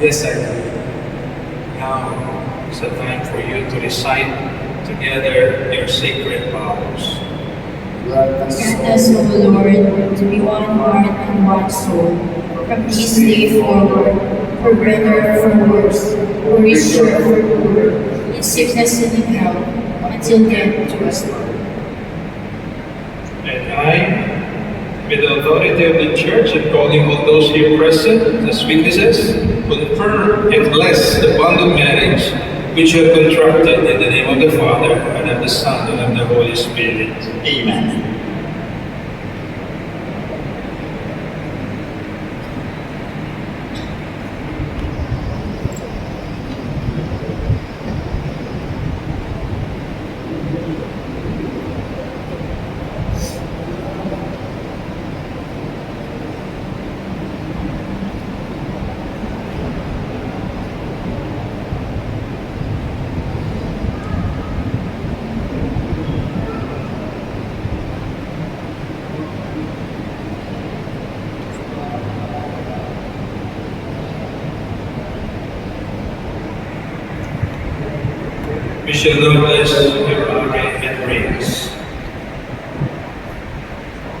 Yes, I do. Now is the time for you to recite together your sacred vows. Grant us, O Lord, to be one heart and one soul, from this day forward, for better or for worse, for richer or for poorer, in sickness and in health, until death do us part. And I, with the authority of the Church and calling all those here present as witnesses, confirm and bless the bond of marriage which you have contracted in the name of the Father, and of the Son, and of the Holy Spirit. Amen. We shall now bless your army and rings.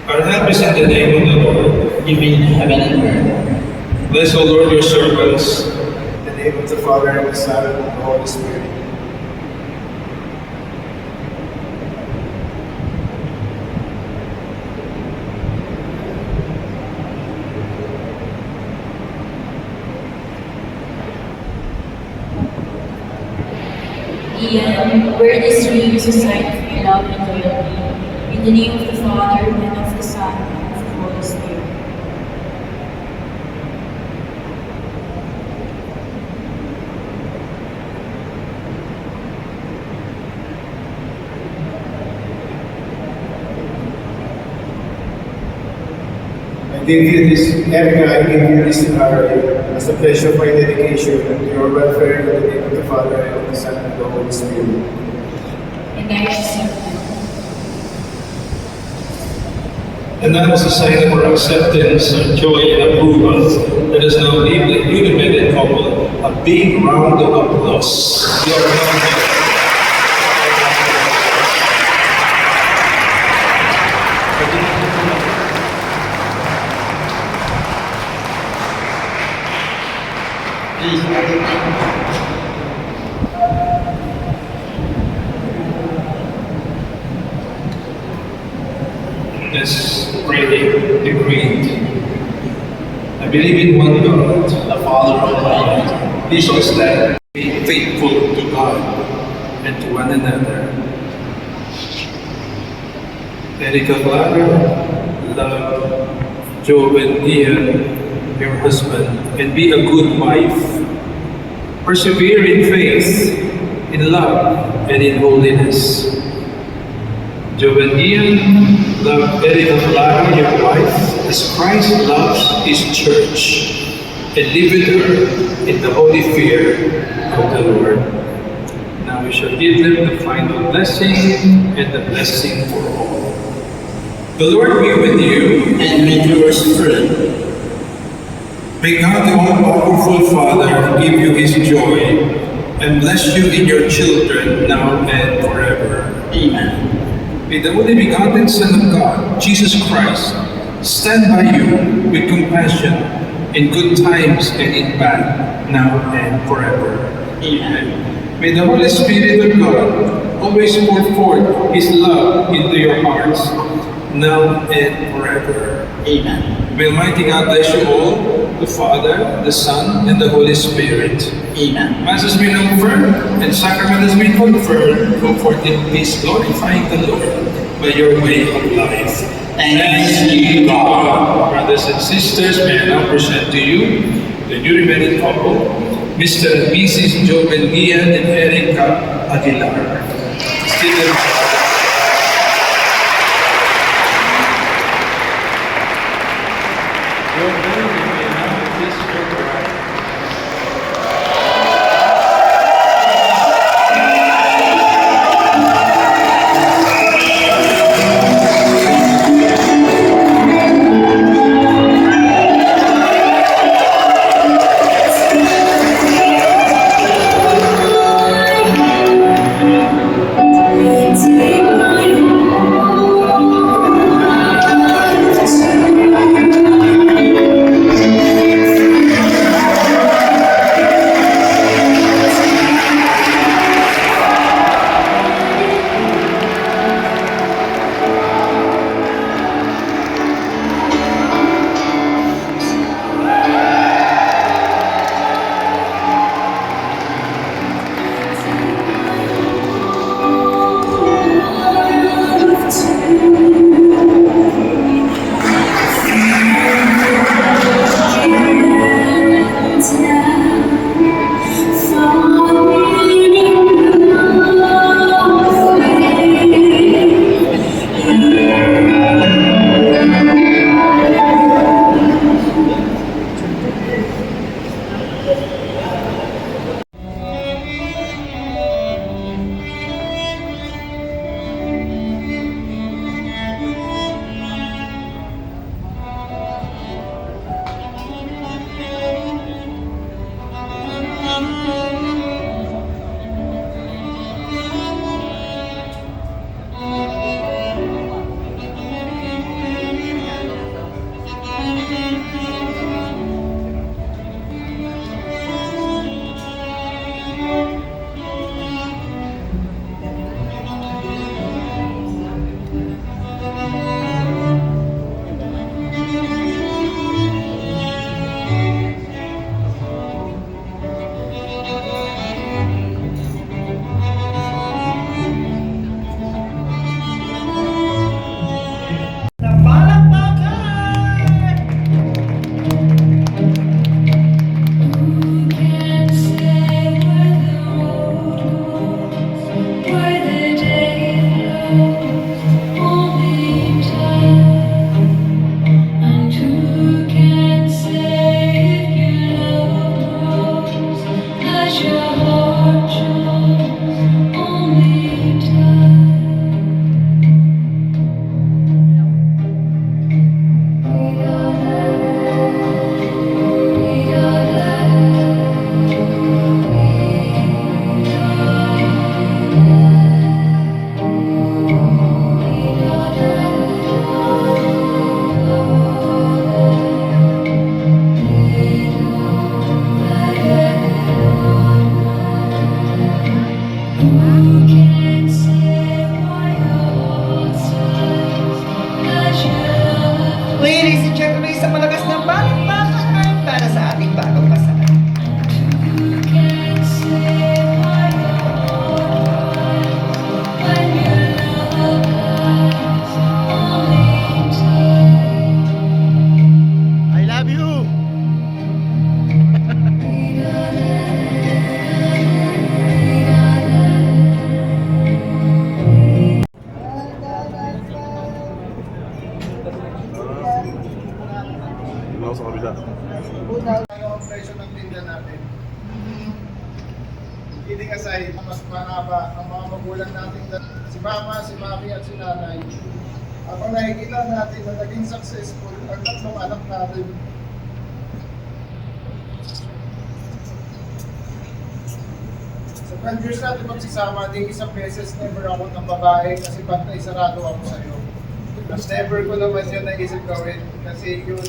Our help is in the name of the Lord. You made heaven and earth. Bless, O Lord, your servants. In the name of the Father, and the Son, and the Holy Spirit. Ian, wear this ring as a sign of your love and loyalty. In the name of the Father, and of the Son, and of the Holy Spirit. I give you this, Erica, I give you this as a pledge of my dedication to your welfare in the name of the Father, and of the Son, and of the Holy Spirit. And I accept it. And now, as a sign of our acceptance, our joy, and approval, let us now give the newly married couple a big round of applause. You are welcome. Let's pray the creed. I believe in one God, The Father Almighty, He shall stand, be faithful to God and to one another. Erica Clara, love Joe and Ian, your husband, and be a good wife. Persevere in faith, in love, and in holiness. Joe and Ian, love Erica Clara, your wife, as Christ loves His church, and live with her in the holy fear of the Lord. Now we shall give them the final blessing and the blessing for all. The Lord be with you. and with your spirit. May God, the all-powerful Father, give you His joy and bless you in your children now and forever. Amen. May the only begotten Son of God, Jesus Christ, stand by you with compassion in good times and in bad, now and forever. Amen. May the Holy Spirit of God always pour forth His love into your hearts, now and forever. Amen. May Almighty God bless you all, the Father, the Son, and the Holy Spirit. Amen. Mass has been offered, and sacrament has been confirmed. Go forth in peace, glorifying the Lord by your way of life. Thanks be to God. Brothers and sisters, may I now present to you the newly married couple, Mr. and Mrs. Joe Ian and Erica Aguilar. Still Who can say where the day flows? Only time. And who can say if your love grows as your heart shows? Only time. Who can say why your heart stops as you love? Ladies and gentlemen, isang malakas na palakpakan para sa ating bagong pasangan. Who can say why your heart cries when your love has only time? I love you! Ano ang presyo ng tinda natin? Kidding aside, mas mahaba ang mga magulang natin, si mama, si mami at si nanay. Habang nakikita natin na naging successful ang tatlong anak natin. Sa 12 years natin magsasama, di isang beses never ako ng babae kasi pantay sarado ako sa'yo. Mas never ko naman yun naisip gawin kasi yun,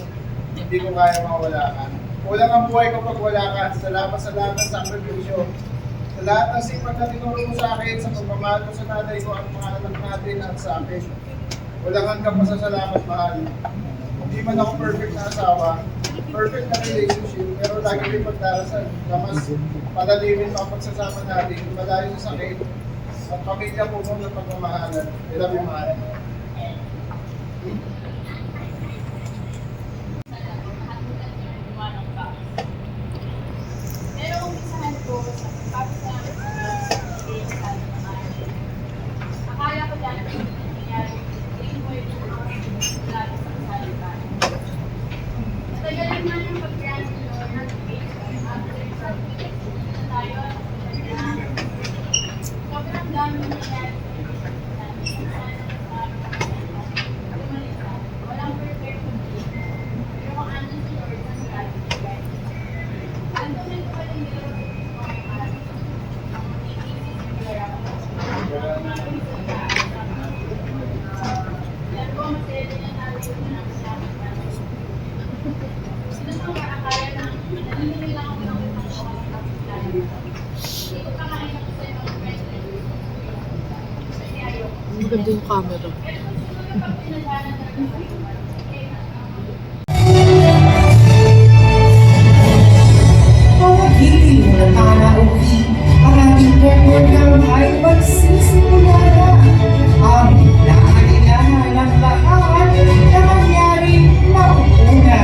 hindi ko kaya mawala ka. Kulang ang buhay ko pag wala ka. Salamat sa lahat ng sakripisyo. Sa lahat ng sipag na tinuro mo sa akin, sa pagmamahal ko sa nanay ko at mga anak natin at sa akin. Walang hanggang pasasalamat, mahal. Hindi man ako perfect na asawa, perfect na relationship, pero lagi rin pagdarasal na mas padalimin pa ang pagsasama natin, malayo sa sakit, at pamilya po mo ng pagmamahalan. I love you, mahal. Pero umpisahan ko sa pagkakasama akala ko dahil nangyayari, hindi mo yung lalo sa salita. Matagal naman yung pag-grant nyo ng after na tayo, sobrang dami nangyayari. Walang prepare to be. Pero kung ano si Lord, ano tayo? Ano rin ko pala yung Maganda yung camera. Pagiging ng panauwi, ang ating program ay magsisimula na. Ang nakakailangan ng lahat na mangyaring mauuna.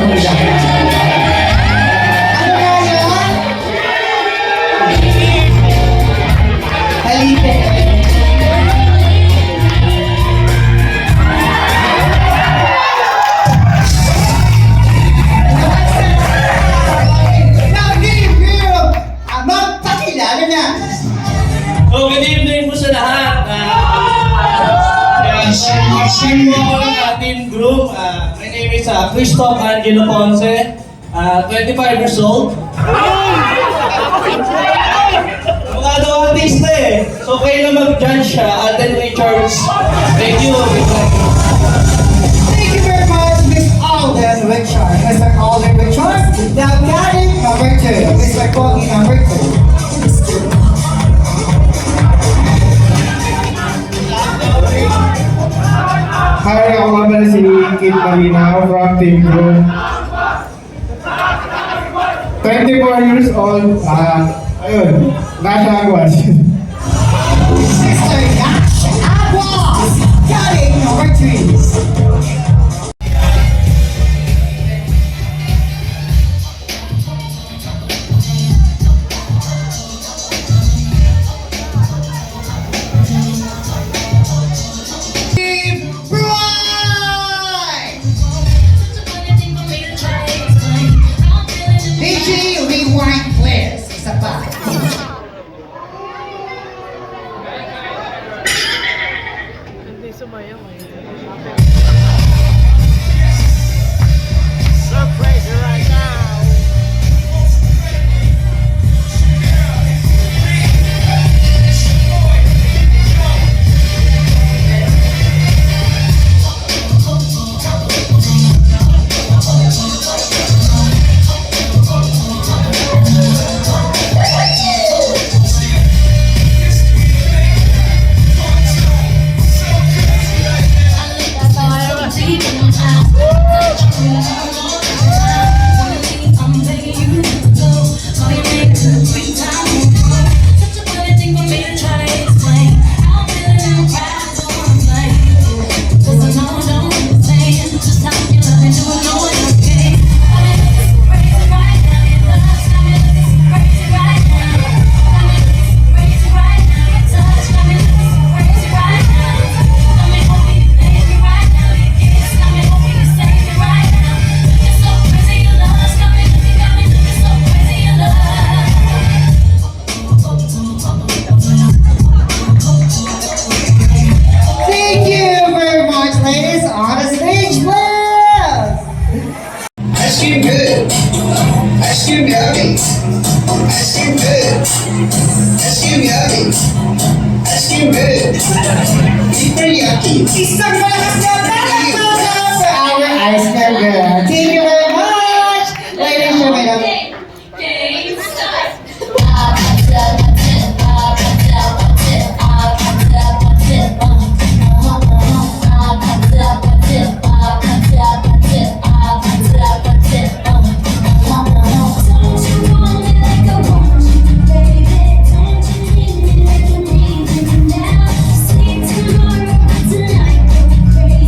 umiyak. Ano nga yun? Halika. Now, give you magpakilala na. So, good evening po sa lahat. Share po ako ng ating group. My name is Christoph Angelo Ponce, 25 years old. Mga daw artista eh. So, kayo na mag-judge Alden Richards. Thank you. Thank you very much, Miss Alden Richard. Mr. Alden Richard. Now, Gary, number 2. Mr. Kogi, number 2. Hi, ako nga pala si Kid Marina from Team Group. 24 years old. Ayun, nasa agwas. Mr. Nash Aguas. Gary, number 3. DJ Rewind Players, isa pa. Hindi sumayaw eh. Thank you very much, ladies. On the stage, please. Ice cream good. Ice cream yummy. Ice cream good. Ice cream yummy. Ice cream good. Super yucky. Isang malakas na palakpakan for our ice cream girl. Thank you very much, ladies and gentlemen. Game start. Tonight, go crazy.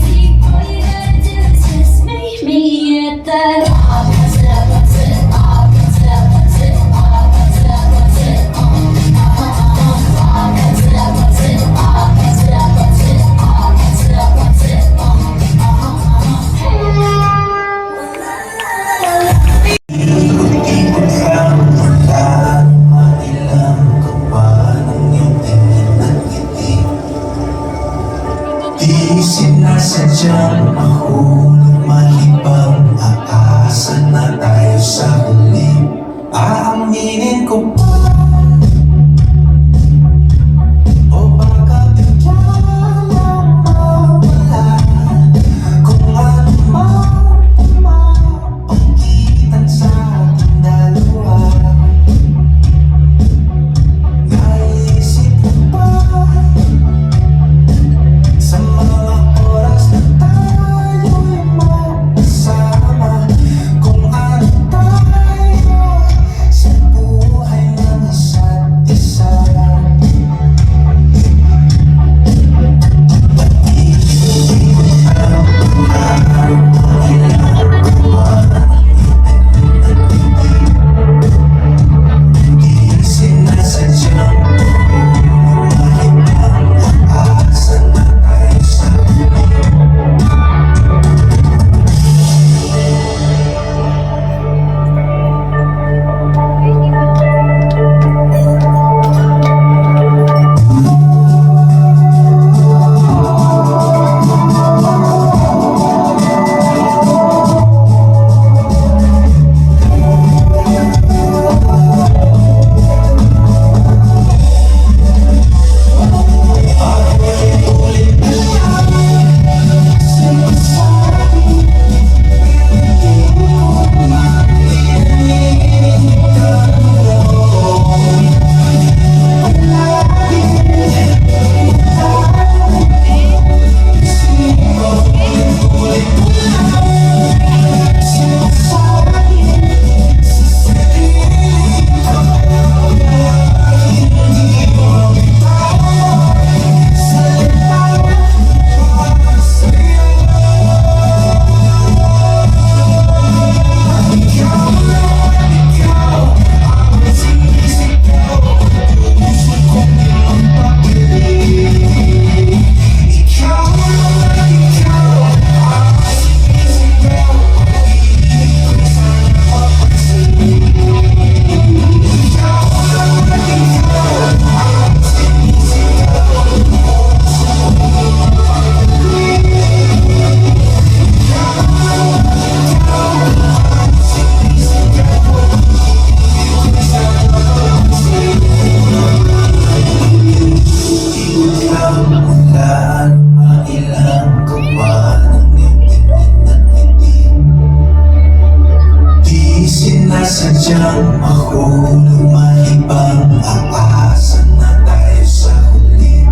sadyang ako lumalibang, aasa na tayo sa huli.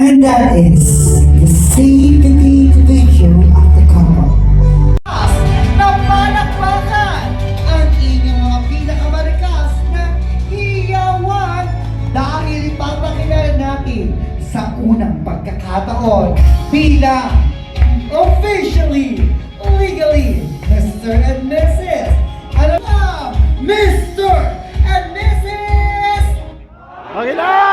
And that is the save the date video of the couple. Napalakpakan ang inyong mga pinakamarikas na hiyawan dahil ipapakilala natin sa unang pagkakataon bilang officially, legally, Mr. and Mrs. Ano na? Mr. and Mrs. Aguilar!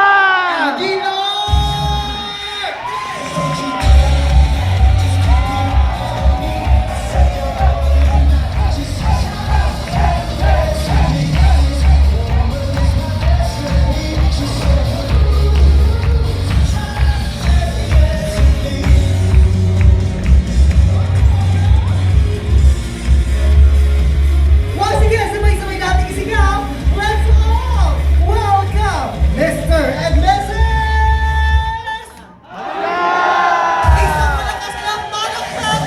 Once again, sabay-sabay natin isigaw. Let's all welcome Mr. and Mrs. Isang malakas na palakpakan!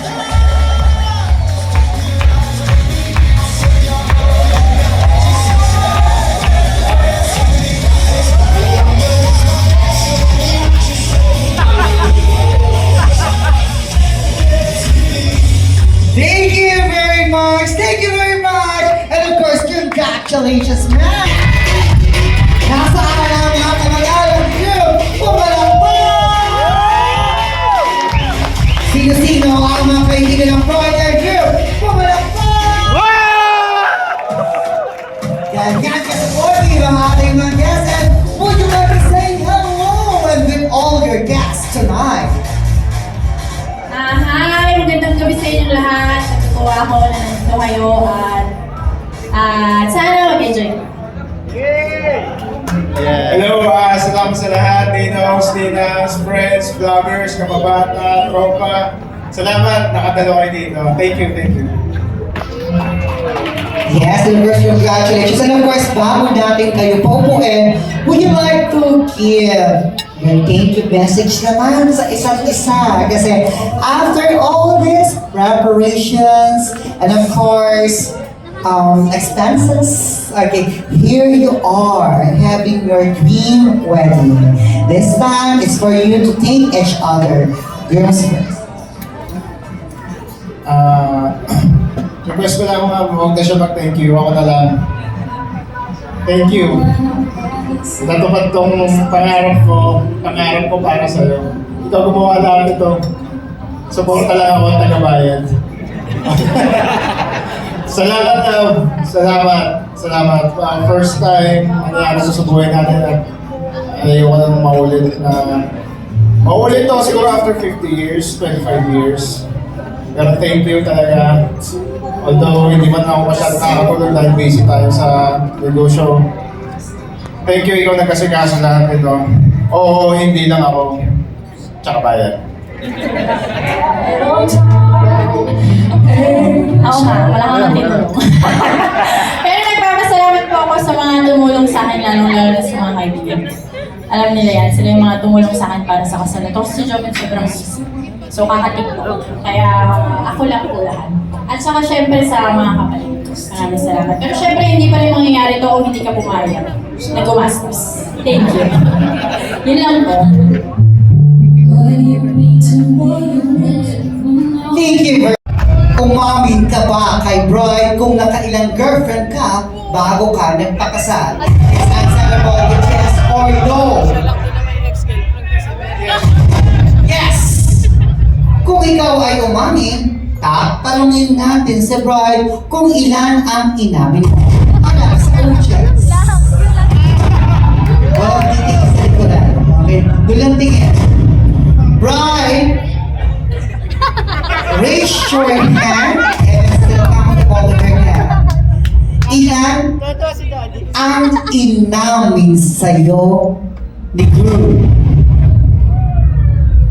Thank you very much! Thank you very much! And of course, congratulations, man! Nasaan ang mga kamag-alang group? Pumalakpak! Sino-sino ang mga kaibigan ng Brother Group? Pumalakpak! Ganyan ka-supportive ang ating mga guests, and would you like to say hello and with all your guests tonight? Hi! Magandang gabi sa inyo lahat. Natutuwa ako na nandito kayo at sana mag-enjoy. Hello, salamat sa lahat, Dinos, Dinas, friends, vloggers, kababata, tropa. Salamat, nakadalo kayo dito. Thank you, thank you. Yes, and of course, congratulations. And of course, bago natin kayo pupuin, would you like to give your thank you message naman sa isa't isa? Kasi after all this preparations, and of course, expenses, okay, here you are having your dream wedding. This time, it's for you to thank each other. Girls first. Request ko lang ma'am, huwag na siya mag-thank you. Ako na lang. Thank you. Natupad tong pangarap ko para sa'yo. Ikaw gumawa lang ito. Suporta lang ako at tagabayad. Salamat. First time, nangyari sa buhay natin at ayoko nang maulit to siguro after 50 years, 25 years. Pero thank you talaga. Although hindi man ako masyadong nakakatulog dahil busy tayo sa negosyo. Thank you, ikaw nagkasikaso lahat ito. Oo, hindi lang ako. Tsaka bayad. Oo nga, wala kang tinulong. Pero nagpapasalamat po ako sa mga tumulong sa akin, lalong-lalo na sa mga kaibigan. Alam nila yan, sila yung mga tumulong sa akin para sa kasal. Ito si Joven sobrang busy. So kakatik po. Kaya ako lang po lahat. At saka syempre sa mga kapatid ko. Maraming salamat. Pero syempre hindi pa rin mangyayari ito kung hindi ka pumayag na gumastos. Thank you. Yun lang po. Thank you very much. Umamin ka ba kay Brian kung nakailang girlfriend ka bago ka nagpakasal? Is answerable with yes or no? Yes! Kung ikaw ay umamin, tatanungin natin si Brian kung ilan ang inamin mo. Para sa audience. Walang titingin sa likuran. Okay? Walang tingin. Brian, raise your hand and still comfortable with your hand. Ilan ang inamin sa'yo ni Guru?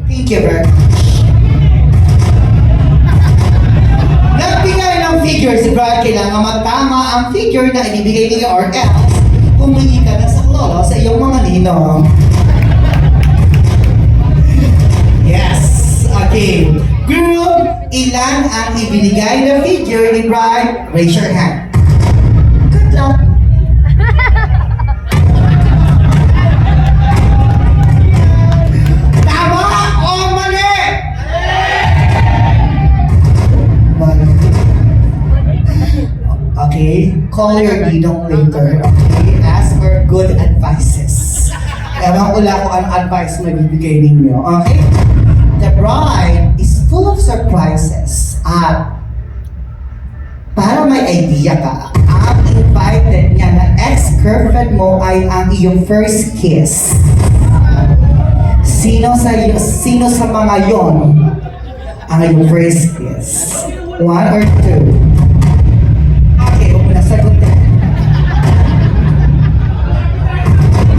Thank you very much. Nagbigay ng figure si Brad, kailangan magtama ang figure na inibigay niyo or else humingi ka na sa lolo sa iyong mga ninong. Yes. Okay. Group, ilan ang ibinigay na figure ni Bride, raise your hand. Good luck! Tama o mali? Mali. Okay, call your ninong later. Okay, ask for good advices. Ewan ko lang kung anong advice na bibigay ninyo. Okay? The bride is full of surprises. At para may idea ka, ang invited niya na ex-girlfriend mo ay ang iyong first kiss. Sino sa mga yon ang iyong first kiss? 1 or 2? Okay, huwag mo na sagutin.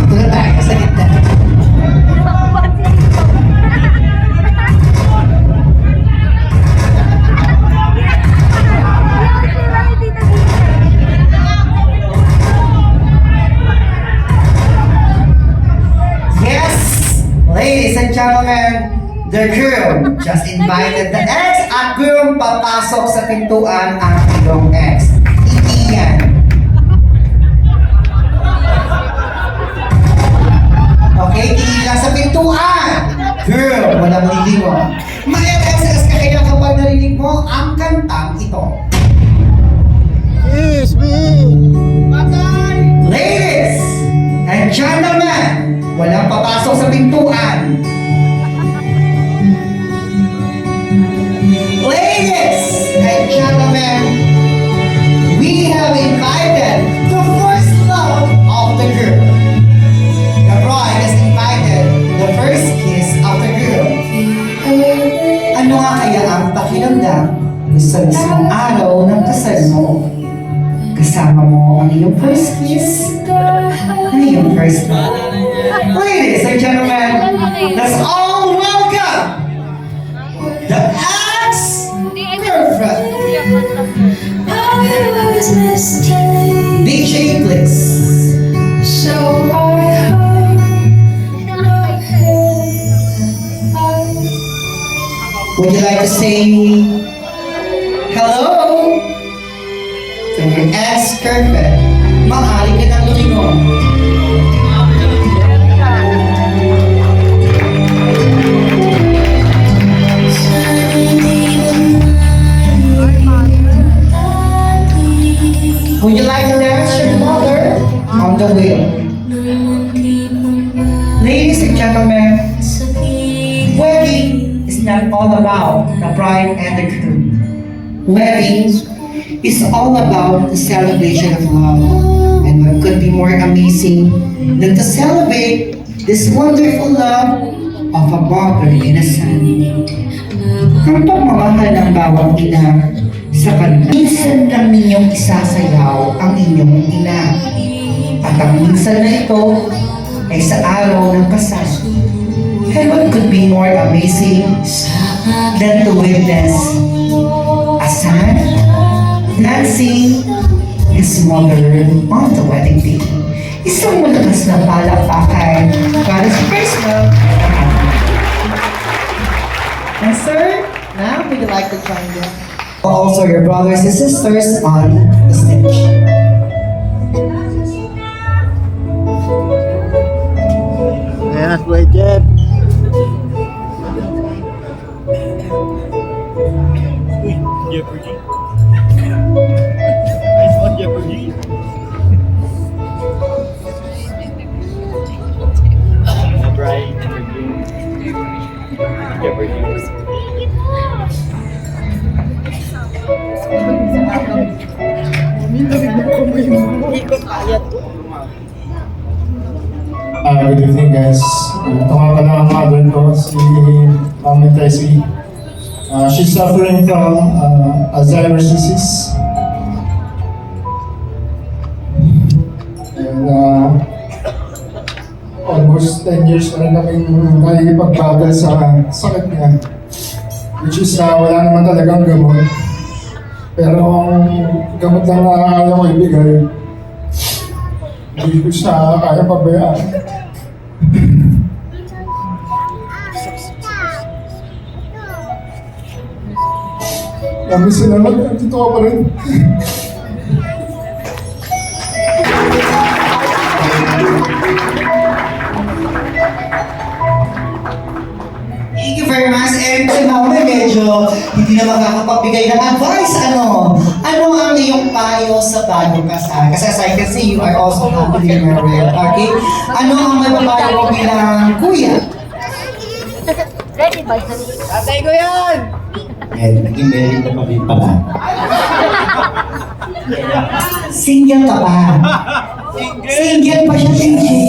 Ito na tayo sa gitna. Yes, ladies and gentlemen, the groom just invited the ex at groom papasok sa pintuan ang iyong ex. Hindi yan. Okay, hindi lang sa pintuan. Girl, walang liliwan. May ex ka kaya kapag narinig mo ang kantang ito. Ladies and gentlemen, walang papasok sa pintuan. Ladies and gentlemen, we have invited the first love of the girl. The bride has invited the first kiss of the girl. Ano nga kaya ang pakiramdam sa mismong araw ng kasal mo? Kasama mo ang iyong first kiss, ang iyong first love. Ladies and gentlemen, let's all welcome the ex-girlfriend. DJ, please. Would you like to say hello to your ex-girlfriend? Maaari ka ng lumingon. Would you like to dance your mother on the wheel? Ladies and gentlemen, wedding is not all about the bride and the groom. Wedding is all about the celebration of love. And what could be more amazing than to celebrate this wonderful love of a mother and a son? Ang pagmamahal ng bawat ina sa kanila. Minsan lang ninyong isasayaw ang inyong ina. At ang minsan na ito ay sa araw ng kasal. And what could be more amazing than to witness a son dancing his mother on the wedding day? Isang malakas na palakpakan para sa first love. And sir, now would you like to join them? Also your brothers and sisters on the stage. Ayan, Kuya Jeff. Uy, Jeopardy. Nice one, Jeopardy. Brian, Jeopardy. Good evening guys. Ito nga pala ang mother ko, si Mami Tessie. She's suffering from Alzheimer's disease. And almost 10 years na rin namin nakikipagbagal sa sakit niya. Which is wala naman talagang gamot. Pero ang gamot lang na kaya ko ibigay, hindi ko siya kaya pabayaan. Maraming salamat. Dito ka pa rin. Thank you very much. And si Mama medyo hindi na makakapagbigay ng advice. Ano ang iyong payo sa bagong kasal? Kasi as I can see, you are also happily married. Okay? Ano ang may papayo mo bilang kuya? Tatay ko yan! Eh, naging married na pa rin pala. Single ka pa. Single pa siya, single.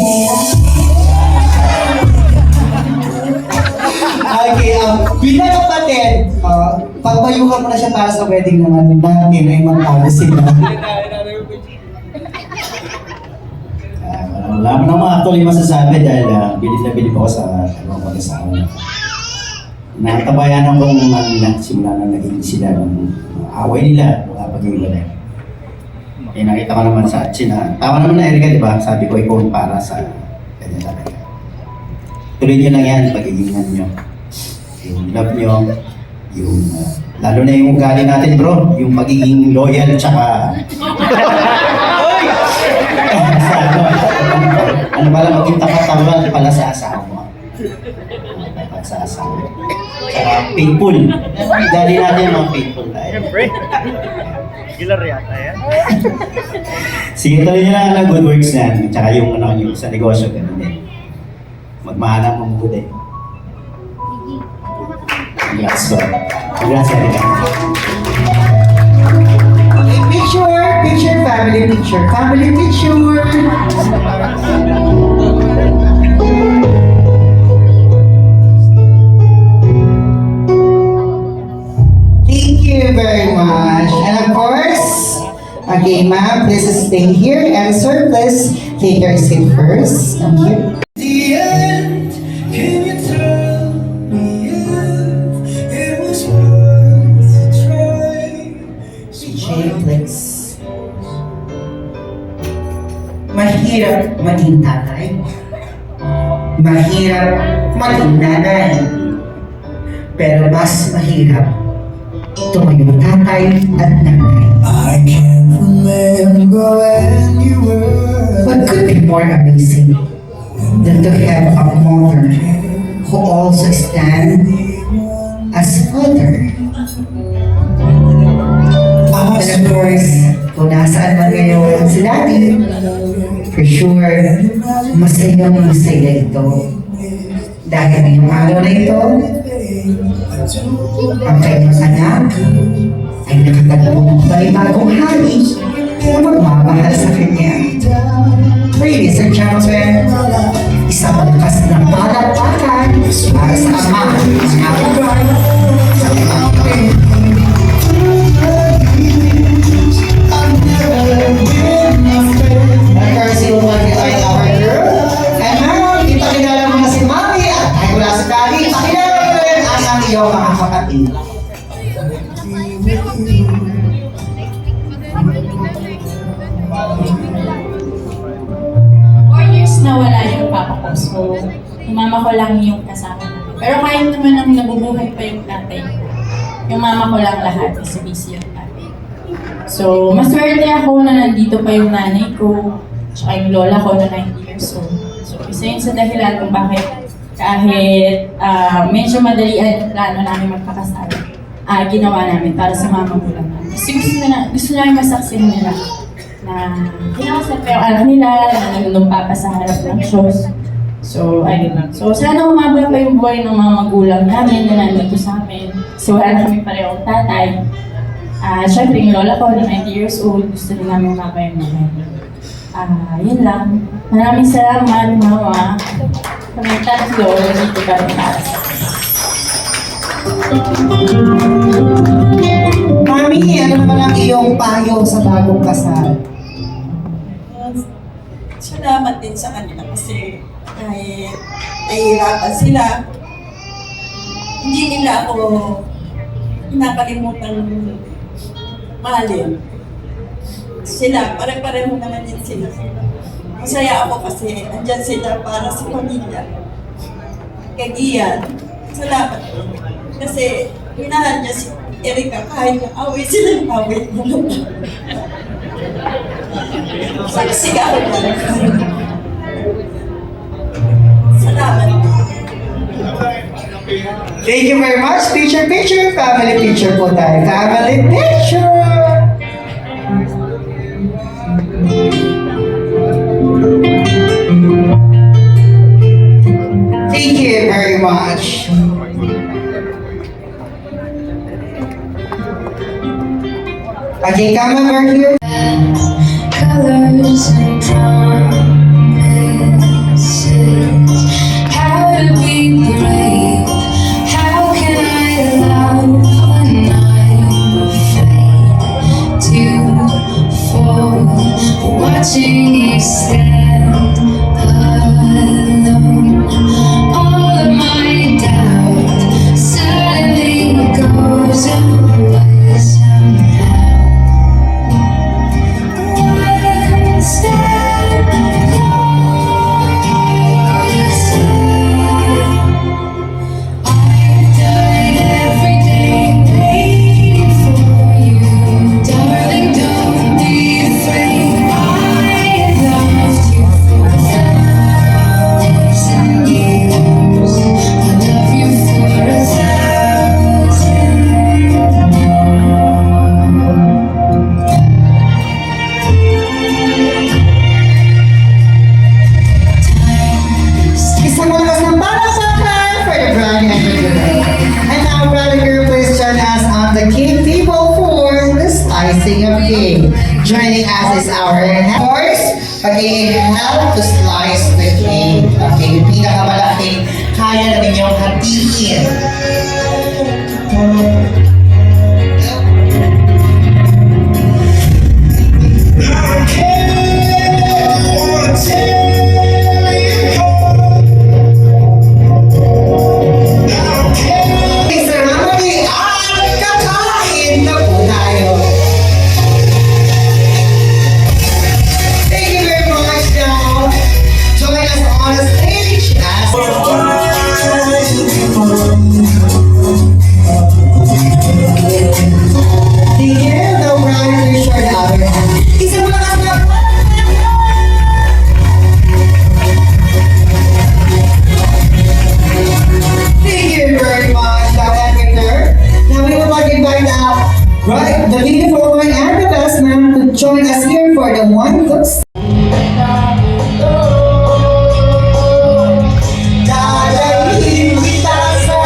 Okay, bilang kapatid, pagpayuhan mo na siya para sa wedding naman natin ay magpapalo sila. Wala mo na mga actually masasabi dahil bilib na bilib ako sa mag-asawa na. Natabayan akong simula na naging sila ng away nila, wala pag-iwalay. Eh nakita ko naman sa China, tama naman na Erika, di ba? Sabi ko, ikaw para sa ganyan talaga. Tuloy nyo lang yan, pag-iingan nyo. Yung love nyo, yung, lalo na yung ugali natin bro, yung pagiging loyal tsaka... ano pala, maging tapat-tapat pala sa asawa mo. Tapat sa asawa. Tsaka faithful. Dali natin mga faithful tayo. Siyempre. Killer yata yan. Sige, tuloy nyo lang ang good works na yan. Tsaka yung ano nyo sa negosyo, ganun din. Magmahalang mamuti. Congrats ba? Congrats, Erika. Okay, picture, family picture. Family picture. Thank you very much. And of course, okay, ma'am, please stay here. And sir, please take your seat first. Thank you. The end, can you tell me if it was worth a try? CJ, please. Mahirap maging tatay. Mahirap maging nanay. Pero mas mahirap tumayong tatay at nanay. I can't remember when you were What could be more amazing than to have a mother who also stands as father? And of course, kung nasaan man ngayon si Daddy, for sure, masaya ito. Dahil ngayong araw na ito, ang kanyang anak ay nakatagpo ng panibagong hari na magmamahal sa kanya. Ladies and gentlemen, isang malakas na palakpakan para sa ama ng ating bride. Of course, you will like our girl. And now, ipakilala mo na si Mami at ay wala si Daddy. Pakilala mo rin ang iyong mga kapatid. Na wala yung papa ko. So, yung mama ko lang yung kasama namin. Pero kahit naman ang nabubuhay pa yung tatay ko, yung mama ko lang lahat kasi busy yung tatay. So, maswerte ako na nandito pa yung nanay ko, tsaka yung lola ko na 90 years old. So, isa yun sa dahilan kung bakit kahit medyo madali ang plano namin magpakasal, ginawa namin para sa mama ko lang namin. Kasi gusto namin masaksihan nila na kinakasal pa yung anak nila, na nanunumpa pa sa harap ng shows. So, ayun lang. So, sana umabot pa yung buhay ng mga magulang namin na nandito sa amin. So, wala na kami parehong tatay. Siyempre, yung lola ko na 90 years old, gusto rin namin mapayang namin. Yun lang. Maraming salamat, mama. Kami tatlo, dito kami para sa Mami, ano naman ang iyong payo sa bagong kasal? Salamat din sa kanila kasi kahit nahihirapan sila, hindi nila ako pinakalimutan mahalin. Sila, pare-pareho naman din sila. Masaya ako kasi andyan sila para sa pamilya. Kagiyan, salamat. Kasi minahal niya Erika, kahit yung away sila ng away mo. Saksi ka ako. Salamat. Thank you very much. Picture, family picture po tayo. Family picture! Thank you very much. Okay, come over here. Colors and promises. How to be brave? How can I love when I'm afraid to fall? Watching you stand alone. All of my doubt suddenly goes away somehow. One step closer. I've died every day waiting for you, darling. Don't be afraid. I loved you for 1,000 years. I love you for 1,000 more. Isang malakas ng palakpakan for the brand and the girl. And now, brother girl, please join us on the cake table for the slicing of cake. Joining us is our horse. Pag-i-help to slice the cake. Okay, yung pinakamalaki, kaya na ninyong hatiin. Ceremony at kakain na po tayo. Thank you very much now. Join us on the stage as Sige, no problem, we short hour. Isang malakas na Thank you very much, Dr. Victor. Now we would like to invite the beautiful one and the best man to join us here for the one looks. Dalahin kita sa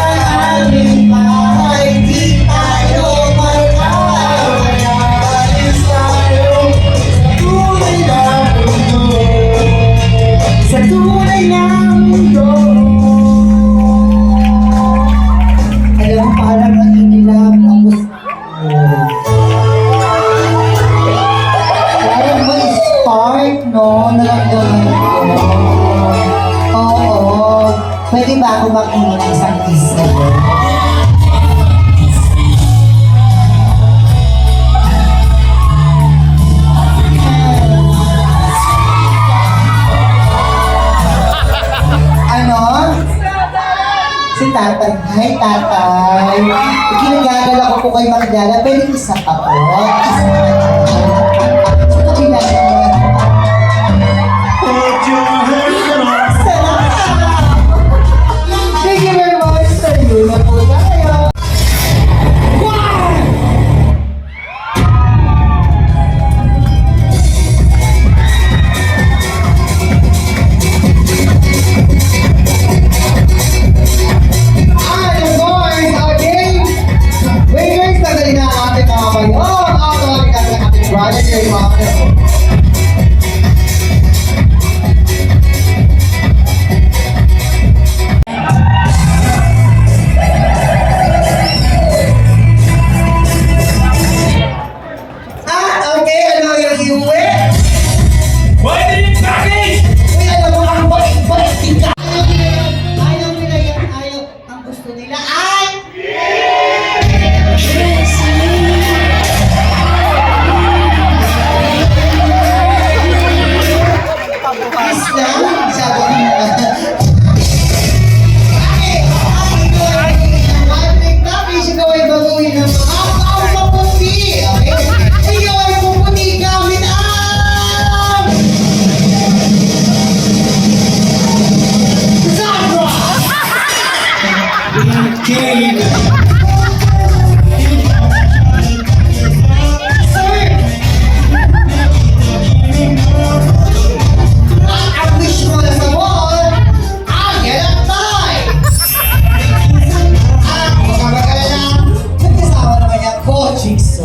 aming bahay, di tayo magkawala. Alis tayo sa tunay na mundo. Alam mo, parang nangingilam ang gusto ko. Parang may spark, no? Naramdaman ko. Oo. Pwede ba ako makinig ng isang isa? Ano? Si tatay. Hi, tatay. Ginagagala ko po kayo makilala. Pwede isa pa po. Sa kabila naman. Sarap! Thank you very much. Sa'yo na po tayo. Wow! Waiters, tagalin na ang ating mga kayo. Ang ating brother, yung mga kayo. Okay, ano yung iuwi? Uy, alam mo, ang balik-balik ka. Ayaw nila yan, ayaw. Ang gusto nila ay...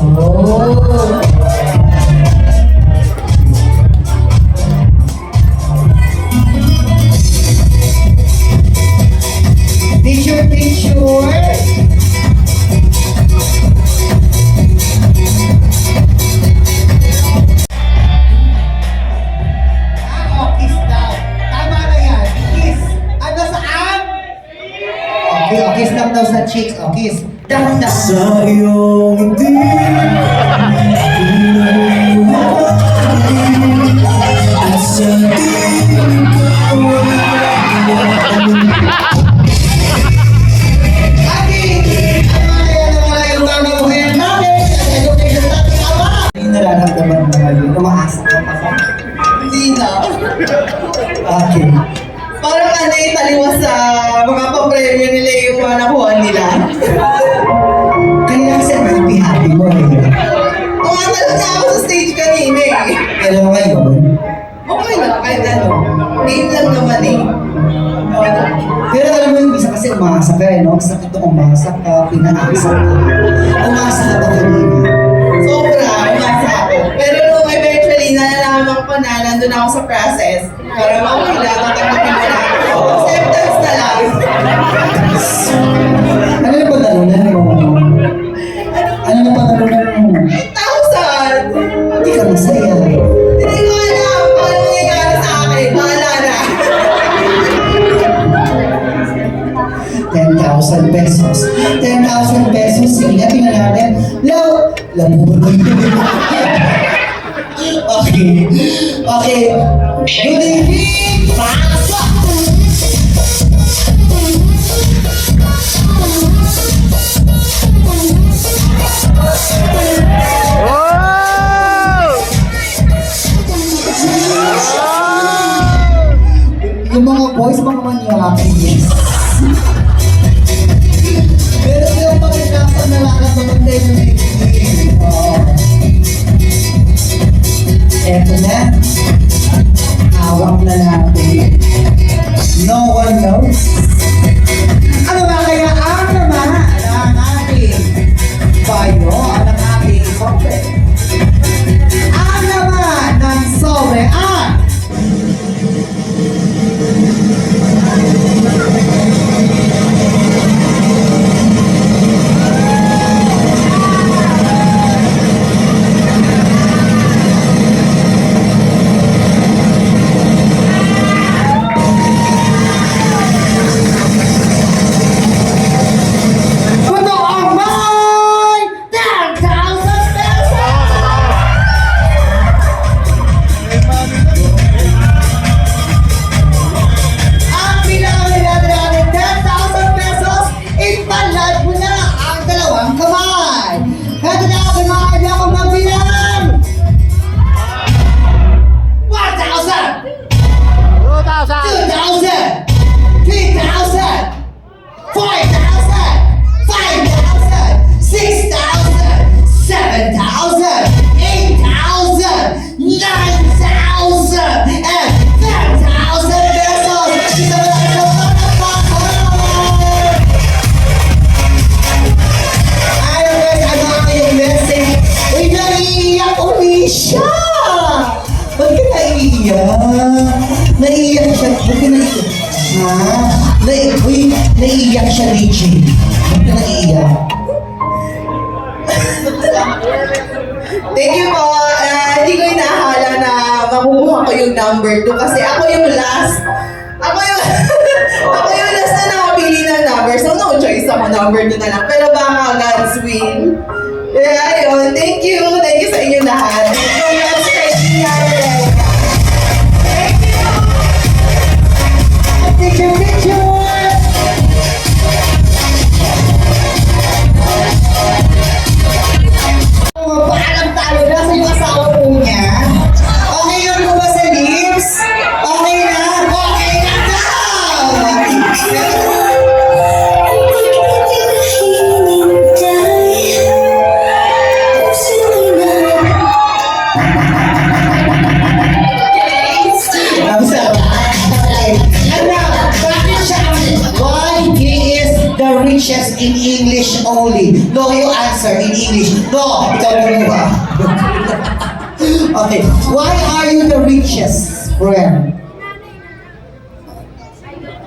Oh. Picture, picture. Oh, kiss daw. Tama na yan. Kiss. Ano saan? Okay, oh, kiss lang daw sa cheeks. Oh, kiss. Dam, dam. Sa iyong hindi at sa nararamdaman mo ngayon? Umaasa ka pa ba? Hindi na. Okay. Parang ano yung taliwas sa mga papremyo nila yung mga nakuha nila. Kaya kasi happy mo eh. Tumatalon na ako sa stage kanina eh. Pero ngayon, Okay lang, kahit ano. Game lang naman eh. pero alam mo yung bisa kasi umasa ka eh, no? Sakit ito umasa ka, pinaasa ka. Umasa ka ba kanina? Sobra, umasa ako. Pero nung eventually, nalalaman ko na nandun ako sa process. Para okay lang, tatanggapin ko na ako. Acceptance na lang. Ano yung panalunan mo? Ano yung panalunan mo? 8,000! Hindi ka masaya. Hindi ko alam kung ano nangyayari sa akin. Bahala na. 10,000 pesos. 10,000 pesos. Sige na, tingnan natin. Labo ba yun? Okay. Okay. Good evening! Pasok! Yung mga boys, mga manyakin, yes. Pero yung mga nasa nalalaman din yung eto na. Hawak na natin. No one knows. Ano ba kaya ang naman ang ating bayo, ang ating sobre? Ang naman ng sobre ang Puto ang may 10,000 pesos! Ang pinakamalala natin 10,000 pesos, italad mo na ang dalawang kamay. Ito na ako mga kanya kong magbilang. 1,000! 2,000! 3,000! 4,000! 5,000! 6,000! 7,000! 8,000! 9,000! And 10,000 pesos! Isa mo lang sa mga kapatid! Ayun guys, ano ang iyong message? Uy, naiiyak uli siya! Ba't ka naiiyak? Naiiyak siya. Ba't ka naiiyak? Ha? Uy, naiiyak siya, Richie. Ba't ka naiiyak? Thank you po. Hindi ko inaakala na makukuha ko yung number 2 kasi ako yung last. Ako yung ako yung last na nakapili ng number. So no choice ako, number 2 na lang. Pero baka God's will. Yeah, yun. Thank you. Thank you sa inyo lahat. Congrats kay Tia Rebecca. Thank you. Picture, picture! Paalam tayo na sa yung asawa po niya. Okay na po ba sa lips? Okay na? Okay na daw! only. No, you answer in English. No, ikaw kumuha. Okay, why are you the richest friend?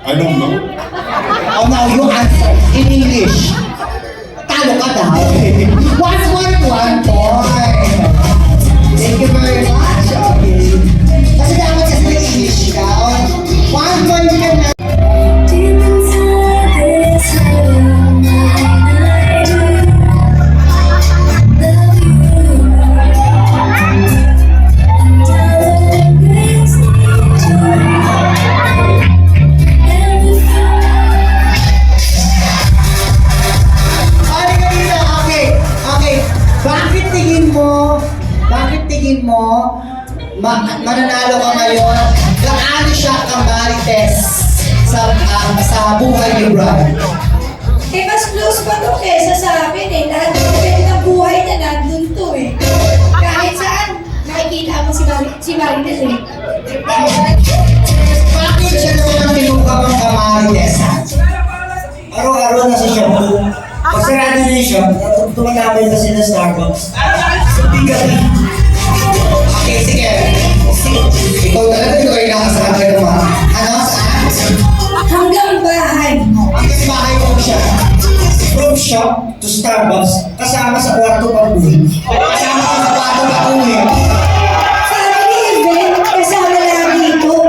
I don't know. Oh, now you answer in English. Talo ka daw. 1 point, 1 point. Thank you very much. Okay. Kasi dapat kasi may English ka. 1 point ka na. Deep inside this little mind, I do love you. And darling, brings me joy. Ay, kanina. Okay. Okay. Bakit tingin mo, mananalo ka ngayon? Gaano siya kamarites sa buhay ni Brad? Eh, mas close pa to kesa sa akin eh. Lahat ng buhay niya nandun to eh. Kahit saan, nakikita mo si Marinel eh. Bakit siya naman ang tinukang kamarites? Araw-araw nasa shop ko. Pag sarado na yung shop, tumatapay kasi na Starbucks. Gabi. Okay, sige. Ikaw talaga ito kayo nakasama ka naman. Ano? Saan? Hanggang bahay. Hanggang bahay mo siya. From shop to Starbucks, kasama sa kwarto pag-uwi. Kasama ka sa kwarto ka uwi. Family event, kasama lang dito.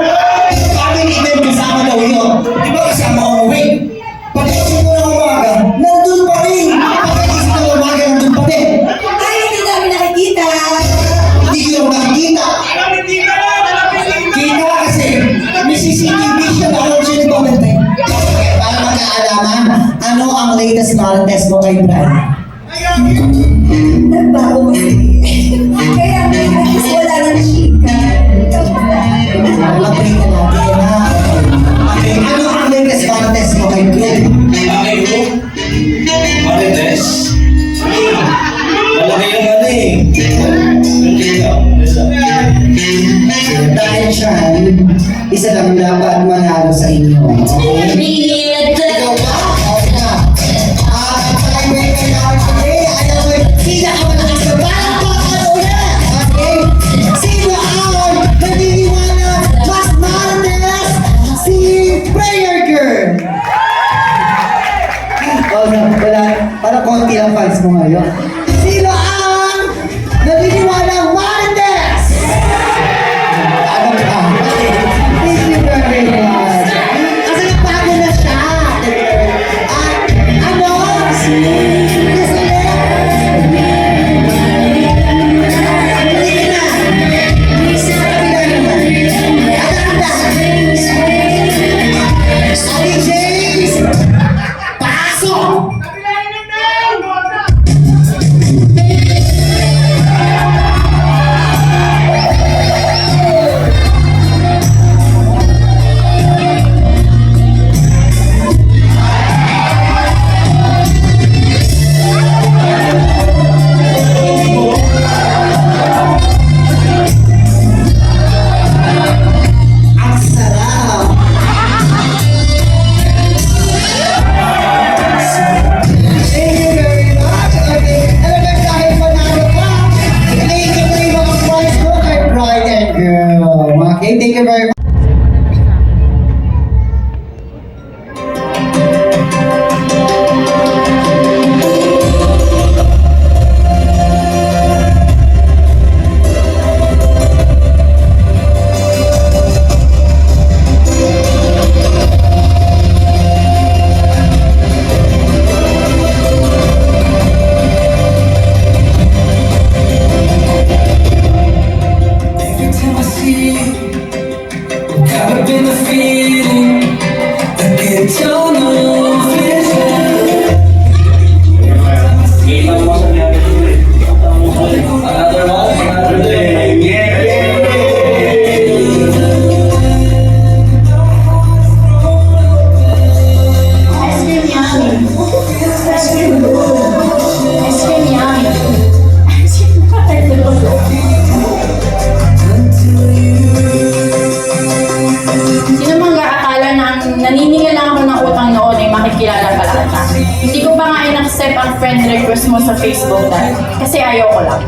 Family event kasama daw yun. Di ba kasama ko uwi? Pag-isip ko ng umaga, nandun pa rin. Pagkagising ng umaga, nandun pa din. Ay, hindi namin nakikita. Hindi ko yung nakikita. Kita kasi, may CCTV siya na ako siya ni Valentine. Okay, para magkaalaman, ano ang latest marites mo kay Brad? Nagbago kasi. Kaya wala nang chika. Malapit na natin, ha? Okay, ano ang latest marites mo kay Brad? Okay, bro. Marites. Malaki yung ano eh. Hindi lang. Dahil siya, isa lang dapat manalo sa inyo. Okay? Ikaw ba? Okay na. Palagay ka namin today. Alam mo, sino ang malakas na palakpakan ulit? Okay? Sino ang naniniwala mas marites? Si Prayer Girl. Oh, wala. Parang konti ang fans mo ngayon. Sino ang naniniwala marites? Ano ka? Thank you very much. Kasi nagbago na siya. Ano? Gusto niya? Hindi na. Sa kabila naman. Aganda. Ate James! Pasok! Ang sarap! Thank you very much. Okay, alam mo dahil panalo ka, i-claim ko yung mga prize mo kay Bride and Girl. Okay, thank you very much. Every time I see you, sa Facebook na kasi ayoko lang.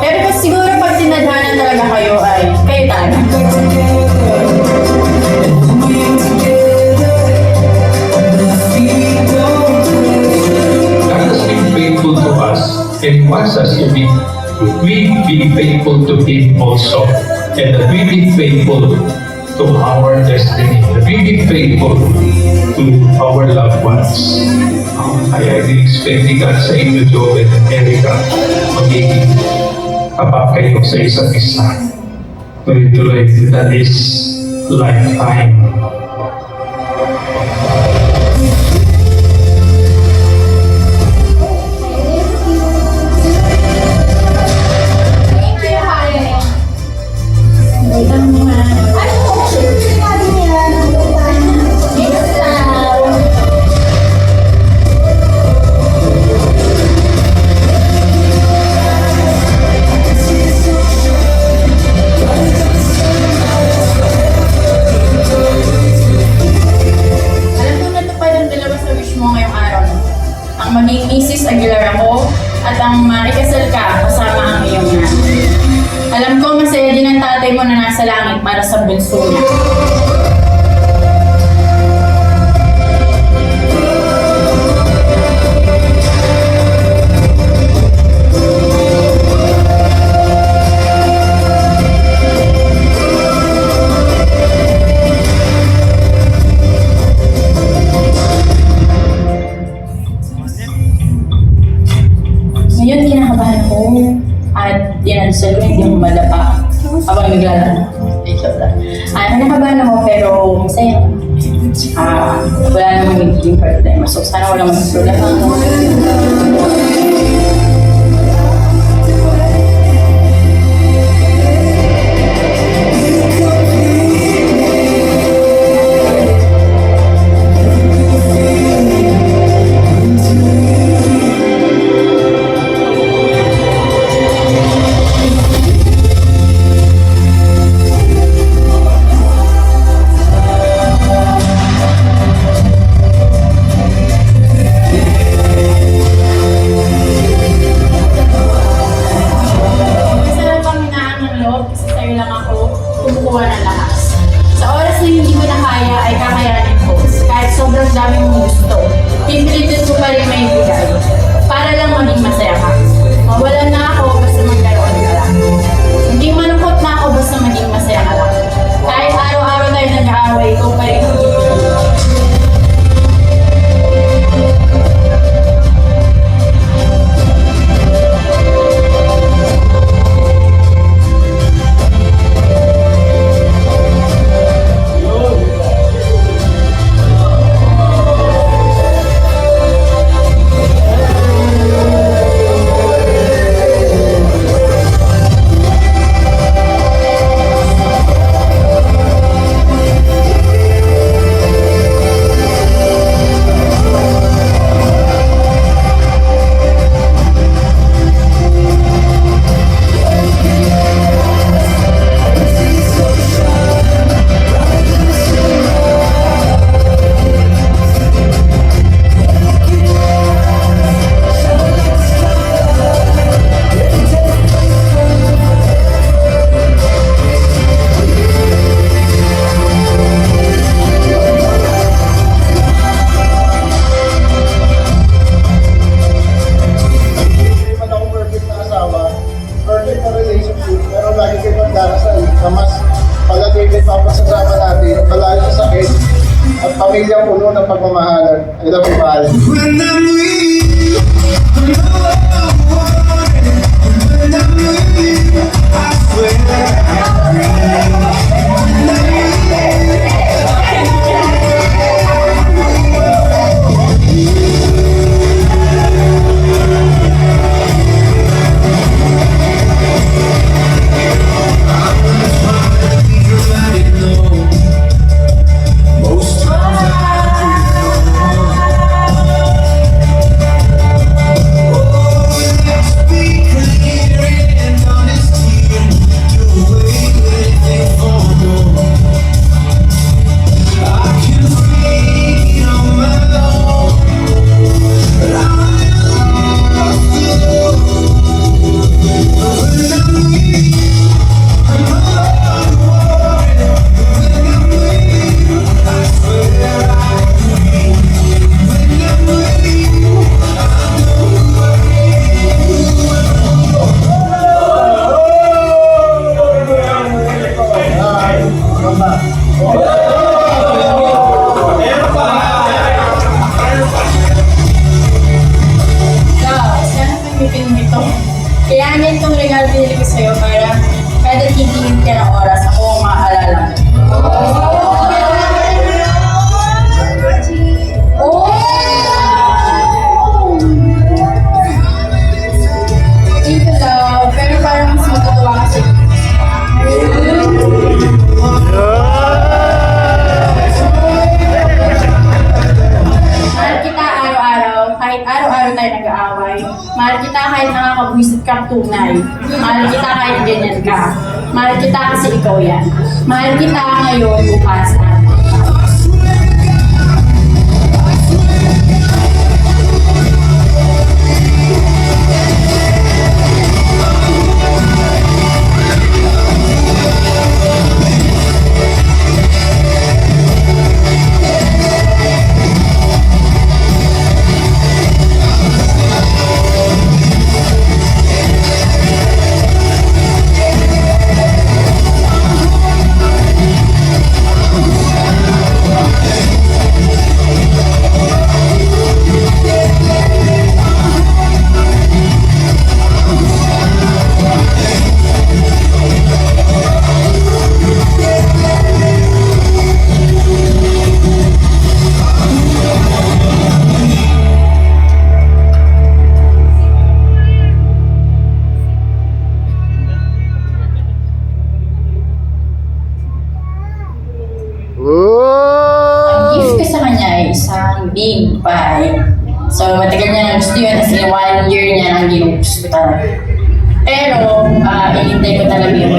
Pero siguro pag tinadhana talaga kayo ay kayo talaga. God has been faithful to us and wants us to be faithful to Him also. And that we be faithful to our destiny. That we be faithful to our loved ones. Kaya expecting God sa inyo, Joe and Erica, magiging kapag kayo sa isa't isa. Tuloy-tuloy, that is lifetime. Thank you, Haya. Welcome naman. Ano po? Sinabi niya. Alam ko natupad ang dalawa sa wish mo ngayong araw na to. Ang maging Mrs. Aguilar ako at ang maikasal ka kasama ang iyong nanay. Alam ko masaya din ang tatay mo na nasa langit para sa bunso niya. Ngayon, kinakabahan ko at dinadasal ko hindi mo madapa habang naglalaro. Nakakabahan ako pero masaya. Wala namang nagiging problema. So, sana walang problema. Masarap ang hinaan ng loob kasi sa'yo lang ako kumukuha ng lakas. Sa oras na hindi mo na kaya ay kakayanin ko. Kahit sobrang dami mong gusto, pipilitin ko pa rin may bigay. Para lang maging masaya ka. Mawalan na ako basta magkaroon ka lang. Maging malungkot na ako basta maging masaya ka lang. Kahit araw-araw tayo nag-aaway, ikaw pa rin ang pipilitin. Hindi man ako perfect na asawa, perfect na relationship, pero lagi kayo magdarasal na mas palagay papasasama natin, malayo sa sakit, at pamilya puno ng pagmamahalan. I love you, mahal. When I'm with you, when I'm with you, I swear most times I do. Kaya ganitong regalo binili ko sa'yo para kada titingin ka ng oras, ako ang maaalala mo. Oh! Thank you, love. Pero parang mas matutuwa kasi. Mahal kita araw-araw, kahit araw-araw tayo nag-aaway. Mahal kita kahit nakakabwisit kang tunay. Mahal kita kahit ganyan ka. Mahal kita kasi ikaw yan. Mahal kita ngayon, bukas, at gift ko sa kanya ay isang big pie. So, matagal niya na gusto yun. As in, 1 year niya nang ginugusto talaga. Pero, inintay ko talaga yun.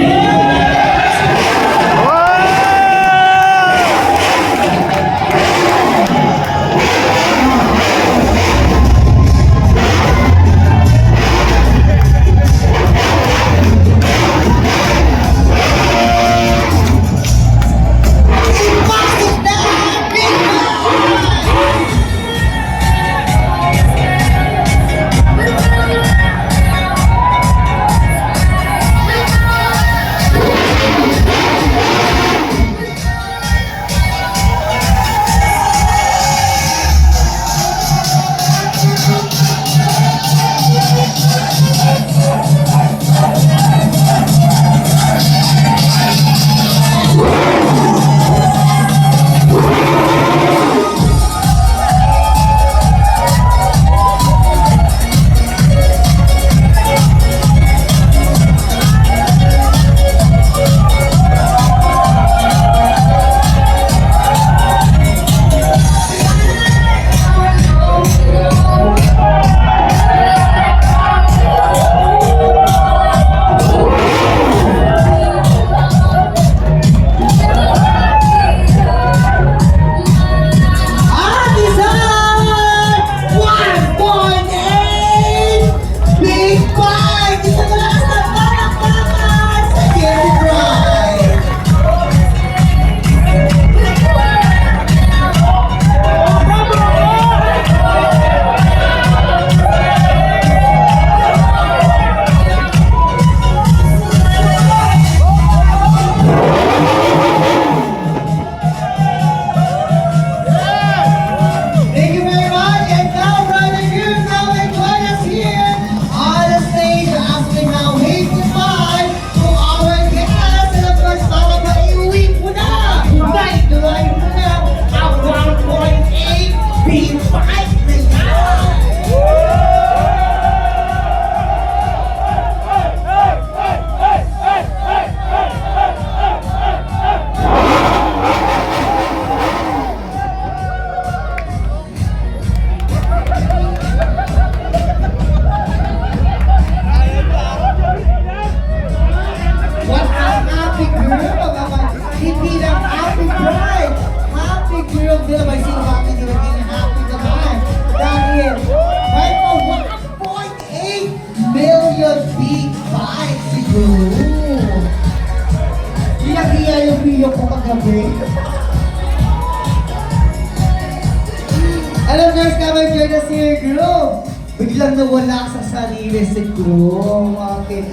Alam guys, kapag dyan na si Groom, biglang nawala sa sarili si Groom. Okay.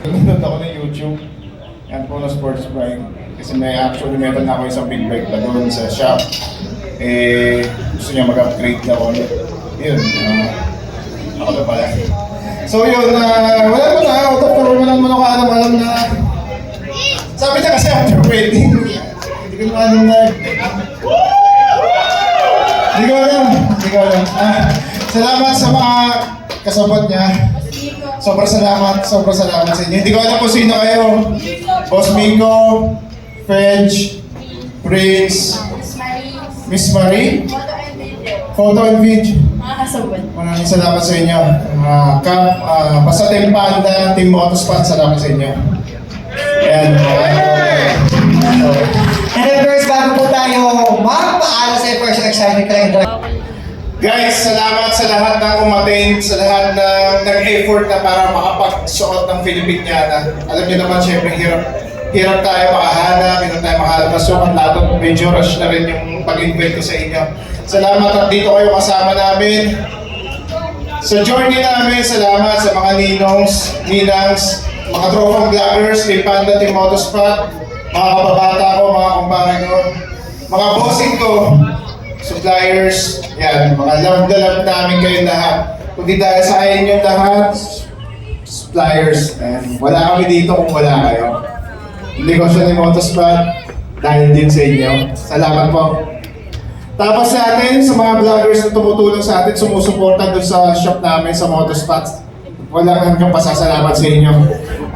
Nanonood ako ng YouTube. Yan po na sports bike. Kasi actually meron na ako isang big bike pa doon sa shop. Gusto niya mag-upgrade na ako ulit. Yun. Ako na pala. So yun, wala mo na, out of the room naman ako alam na. Sabi niya kasi after wedding, hindi ko na alam na. Hindi ko alam. Salamat sa mga kasabot niya. Sobrang salamat sa inyo. Hindi ko alam kung sino kayo. Boss Miko, French, Prince, Miss Marie, Photo and Video. Maraming salamat sa inyo. Basta Team Panda, Team Motospot, salamat sa inyo. Ayan. And then first, bago po tayo magpaala sa first excited ka lang. Guys, salamat sa lahat ng umattend, sa lahat ng nag-effort na para makapagsuot ng Filipiniana. Alam niyo naman, syempre, hirap tayo makahanap, hirap tayo makalabasukan, lahat medyo rush na rin yung pag-invite ko sa inyo. Salamat at dito kayo kasama namin. Sa journey namin, salamat sa mga ninangs, mga tropang vloggers, Team Panda, Team Motospot, mga kababata ko, mga kumpare ko, mga bossing ko, suppliers, yan, mga love namin kayong lahat. Kundi dahil sa inyong lahat, suppliers, and wala kami dito kung wala kayo. Negosyo ni Motospot, dahil din sa inyo. Salamat po. Tapos sa atin, sa mga vloggers na tumutulong sa atin, sumusuporta doon sa shop namin sa Motospot. Walang hanggang pasasalamat sa inyo.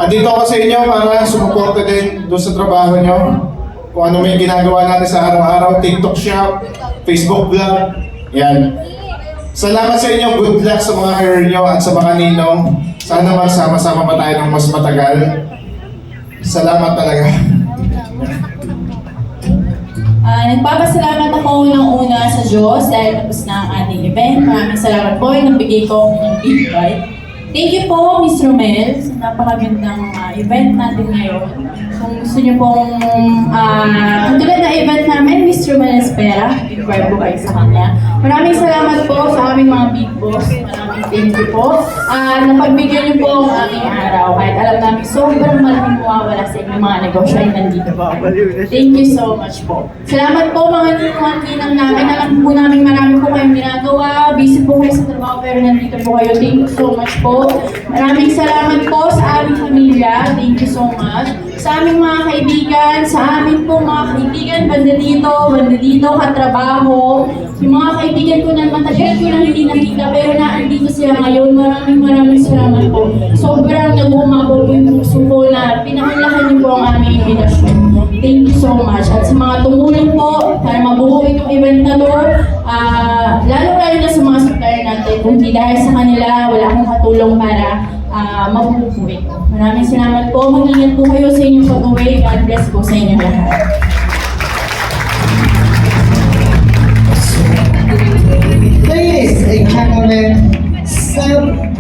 Andito ako sa inyo para sumuporta din doon sa trabaho nyo. Kung ano may ginagawa natin sa araw-araw, TikTok shop, Facebook vlog, yan. Salamat sa inyo, good luck sa mga career nyo at sa mga ninong. Sana magsama-sama pa tayo ng mas matagal. Salamat talaga. Nagpapasalamat ako unang-una sa Diyos dahil tapos na ang ating event. Maraming salamat po yung nagbigay ko ng big ride. Thank you po, Miss Romel, sa napakagandang event natin ngayon. Kung gusto niyo pong tulad na event namin, Miss Romel Espera, inquire po kayo sa kanya. Maraming salamat po sa aming mga big boss. Maraming thank you po. Napagbigyan niyo po ang aming araw. Kahit alam namin sobrang malaking mawawala sa inyong mga negosyo ay nandito po. Thank you so much po. Salamat po mga ninang namin. Alam po namin marami po kayong ginagawa. Busy po kayo sa trabaho pero nandito po kayo. Thank you so much po. Maraming salamat po sa aming pamilya. Thank you so much. Sa aming mga kaibigan, sa amin po mga kaibigan, banda dito, katrabaho. Yung mga kaibigan ko na matagal ko lang hindi nakita pero naandito sila ngayon. Maraming salamat po. Sobrang nag-umabot po yung puso ko na pinakalahan niyo po ang aming invitation. Thank you so much. At sa mga tumulong po para mabuo itong event na to, lalo na sa mga supplier natin. Kung hindi dahil sa kanila, wala akong katulong para mabuo po ito. Maraming salamat po. Mag-ingat po kayo sa inyong pag-uwi. God bless po sa inyong lahat. Ladies and gentlemen, some